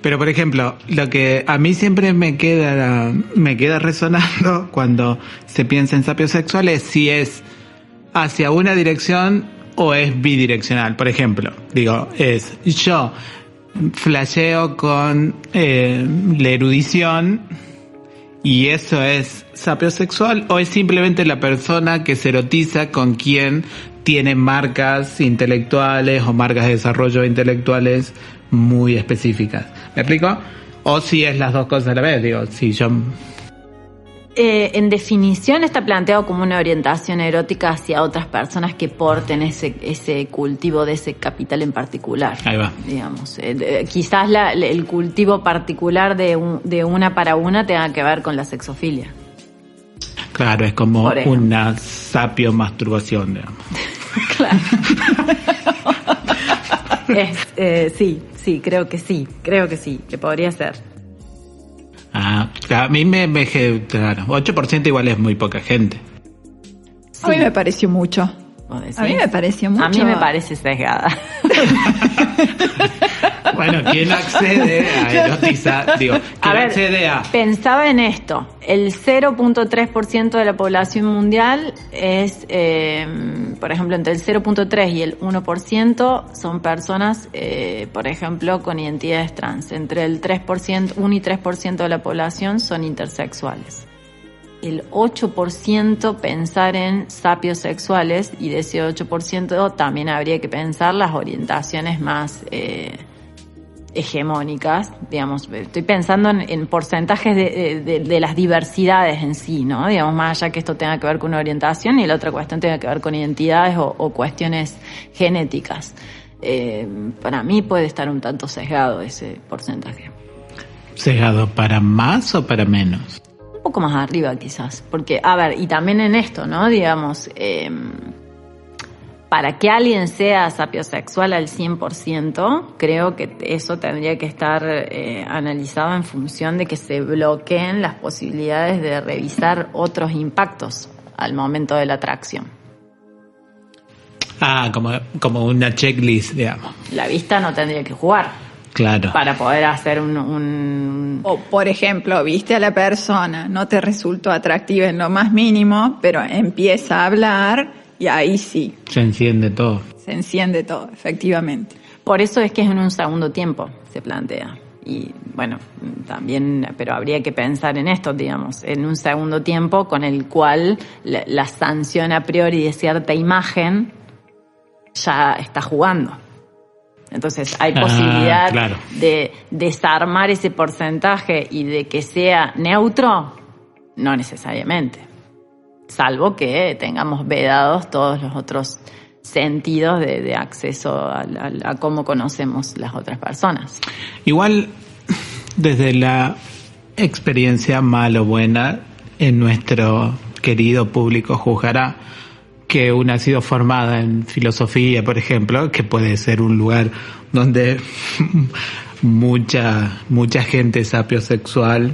Pero por ejemplo, lo que a mí siempre me queda resonando cuando se piensa en sapiosexual es si es hacia una dirección o es bidireccional. Por ejemplo, digo, es yo flasheo con la erudición y eso es sapiosexual, o es simplemente la persona que se erotiza con quien tiene marcas intelectuales o marcas de desarrollo intelectuales muy específicas. ¿Me explico? O si es las dos cosas a la vez, digo, si yo... En definición está planteado como una orientación erótica hacia otras personas que porten ese cultivo de ese capital en particular. Ahí va. Digamos, quizás el cultivo particular de una para una tenga que ver con la sexofilia. Claro, es como una sapio-masturbación, digamos. Claro. Sí, creo que sí, que podría ser. A mí claro, 8% igual es muy poca gente. Sí. A mí me pareció mucho. A mí me pareció mucho. A mí me parece sesgada. Bueno, ¿quién accede a erotizar? Digo, ¿quién accede a...? Pensaba en esto. El 0.3% de la población mundial es, por ejemplo, entre el 0.3 y el 1% son personas, por ejemplo, con identidades trans. Entre el 3%, 1 y 3% de la población son intersexuales. El 8% pensar en sapiosexuales, y de ese 8% también habría que pensar las orientaciones más hegemónicas, digamos. Estoy pensando en porcentajes de las diversidades en sí, ¿no? Digamos, más allá que esto tenga que ver con una orientación y la otra cuestión tenga que ver con identidades o cuestiones genéticas. Para mí puede estar un tanto sesgado ese porcentaje. ¿Sesgado para más o para menos? Un poco más arriba quizás, porque, a ver, y también en esto, ¿no? Digamos, para que alguien sea sapiosexual al 100%, creo que eso tendría que estar analizado en función de que se bloqueen las posibilidades de revisar otros impactos al momento de la atracción. Como una checklist, digamos. La vista no tendría que jugar. Claro. Para poder hacer un... O, por ejemplo, viste a la persona, no te resultó atractiva en lo más mínimo, pero empieza a hablar y ahí sí. Se enciende todo. Se enciende todo, efectivamente. Por eso es que es en un segundo tiempo, se plantea. Y bueno, también, pero habría que pensar en esto, digamos, en un segundo tiempo con el cual la sanción a priori de cierta imagen ya está jugando. Entonces hay posibilidad de desarmar ese porcentaje y de que sea neutro, no necesariamente, salvo que tengamos vedados todos los otros sentidos de acceso a cómo conocemos las otras personas. Igual, desde la experiencia mala o buena, en nuestro querido público juzgará que una ha sido formada en filosofía, por ejemplo, que puede ser un lugar donde mucha gente sapiosexual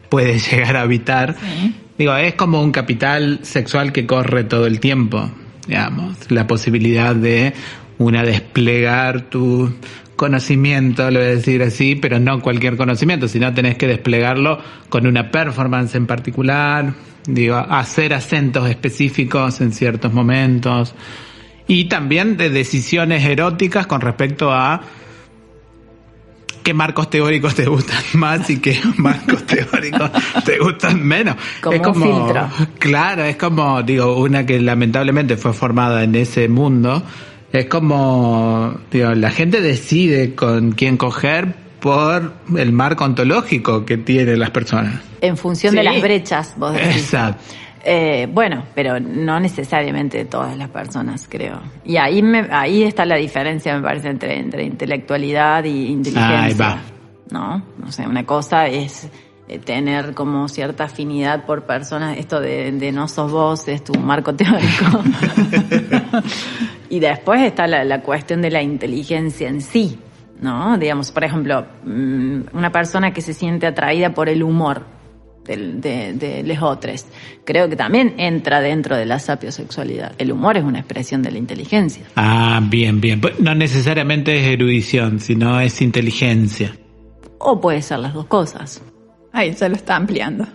puede llegar a habitar. Sí. Digo, es como un capital sexual que corre todo el tiempo, digamos, la posibilidad de desplegar tu conocimiento, lo voy a decir así, pero no cualquier conocimiento, sino tenés que desplegarlo con una performance en particular, digo, hacer acentos específicos en ciertos momentos, y también de decisiones eróticas con respecto a qué marcos teóricos te gustan más y qué marcos teóricos te gustan menos. Como es como un filtro. Claro, es como, digo, una que lamentablemente fue formada en ese mundo. Es como, digo, la gente decide con quién coger por el marco ontológico que tienen las personas. En función de las brechas, vos decís. Exacto. Bueno, pero no necesariamente de todas las personas, creo. Y ahí está la diferencia, me parece, entre intelectualidad y inteligencia. Ahí va. ¿No? O sea, una cosa es tener como cierta afinidad por personas, esto de no sos vos, es tu marco teórico. Y después está la cuestión de la inteligencia en sí, ¿no? Digamos, por ejemplo, una persona que se siente atraída por el humor de los otros, creo que también entra dentro de la sapiosexualidad. El humor es una expresión de la inteligencia. Ah, bien. No necesariamente es erudición, sino es inteligencia. O puede ser las dos cosas. Ahí ya lo está ampliando.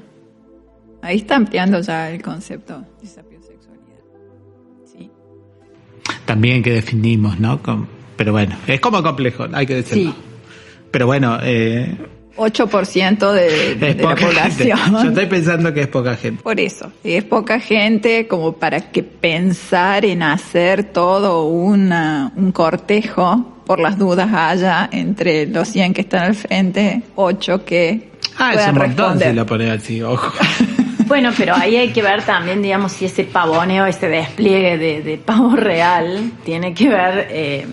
Ahí está ampliando ya el concepto de sapiosexualidad. Sí. También que definimos, ¿no? Pero bueno, es como complejo, hay que decirlo. Sí. Pero bueno... 8% de la población. Gente. Yo estoy pensando que es poca gente. Por eso, es poca gente como para que pensar en hacer todo un cortejo, por las dudas haya entre los 100 que están al frente, 8 que puedan es un montón responder. Si lo pones así, ojo. Bueno, pero ahí hay que ver también, digamos, si ese pavoneo, ese despliegue de pavo real tiene que ver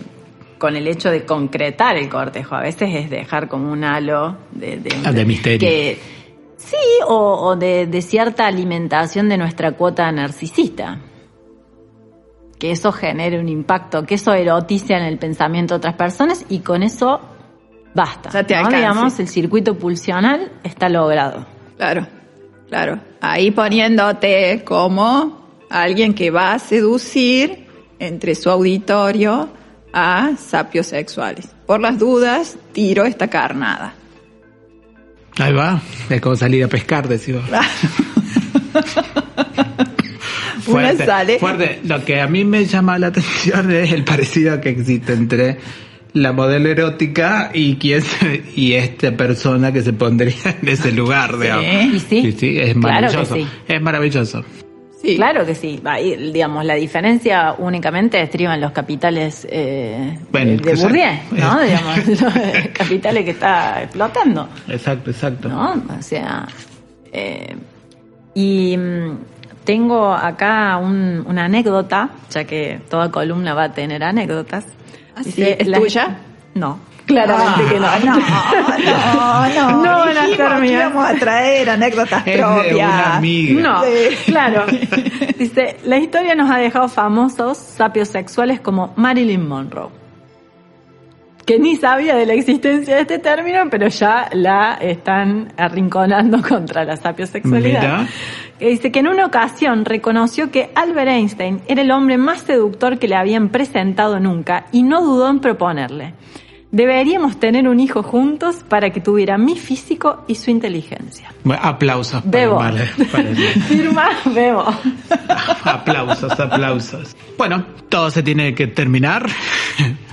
con el hecho de concretar el cortejo. A veces es dejar como un halo de misterio. Que, sí, o de cierta alimentación de nuestra cuota narcisista. Que eso genere un impacto, que eso erotice en el pensamiento de otras personas y con eso basta. Ya te ¿no? Digamos, el circuito pulsional está logrado. Claro. Ahí poniéndote como alguien que va a seducir entre su auditorio a sapiosexuales. Por las dudas, tiro esta carnada. Ahí va, es como salir a pescar, decimos. Fuerte. Lo que a mí me llama la atención es el parecido que existe entre la modelo erótica y esta persona que se pondría en ese lugar, digamos. Sí, es maravilloso. Claro que sí. Es maravilloso. Sí. Claro que sí. Ahí, digamos, la diferencia únicamente estriba en los capitales de Bourdieu, ¿no? Digamos, los capitales que está explotando. Exacto. ¿No? O sea, tengo acá una anécdota, ya que toda columna va a tener anécdotas. ¿Es tuya? No. Claramente que no. No No van a dijimos terminar. que íbamos a traer anécdotas Es de una propias. amiga. No, Sí. claro. Dice, la historia nos ha dejado famosos sapios sexuales como Marilyn Monroe, que ni sabía de la existencia de este término, pero ya la están arrinconando contra la sapiosexualidad. Mira. Que dice que en una ocasión reconoció que Albert Einstein era el hombre más seductor que le habían presentado nunca y no dudó en proponerle: deberíamos tener un hijo juntos para que tuviera mi físico y su inteligencia. Bueno, aplausos. Bebo. Para él. Firma, Bebo. Aplausos. Bueno, todo se tiene que terminar.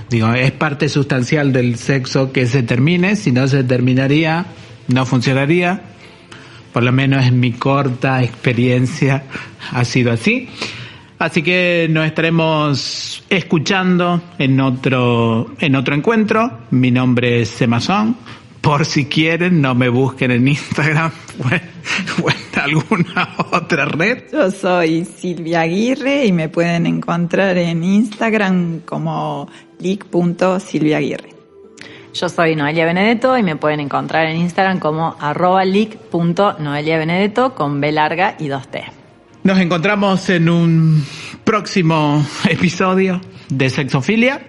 Digo, es parte sustancial del sexo que se termine. Si no se terminaría, no funcionaría. Por lo menos en mi corta experiencia ha sido así. Así que nos estaremos escuchando en otro encuentro. Mi nombre es Semazón. Por si quieren, no me busquen en Instagram o en alguna otra red. Yo soy Silvia Aguirre y me pueden encontrar en Instagram como lic.silviaaguirre. Yo soy Noelia Benedetto y me pueden encontrar en Instagram como @lic.noeliabenedetto con B larga y 2T. Nos encontramos en un próximo episodio de Sexofilia.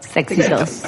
Sexy sos.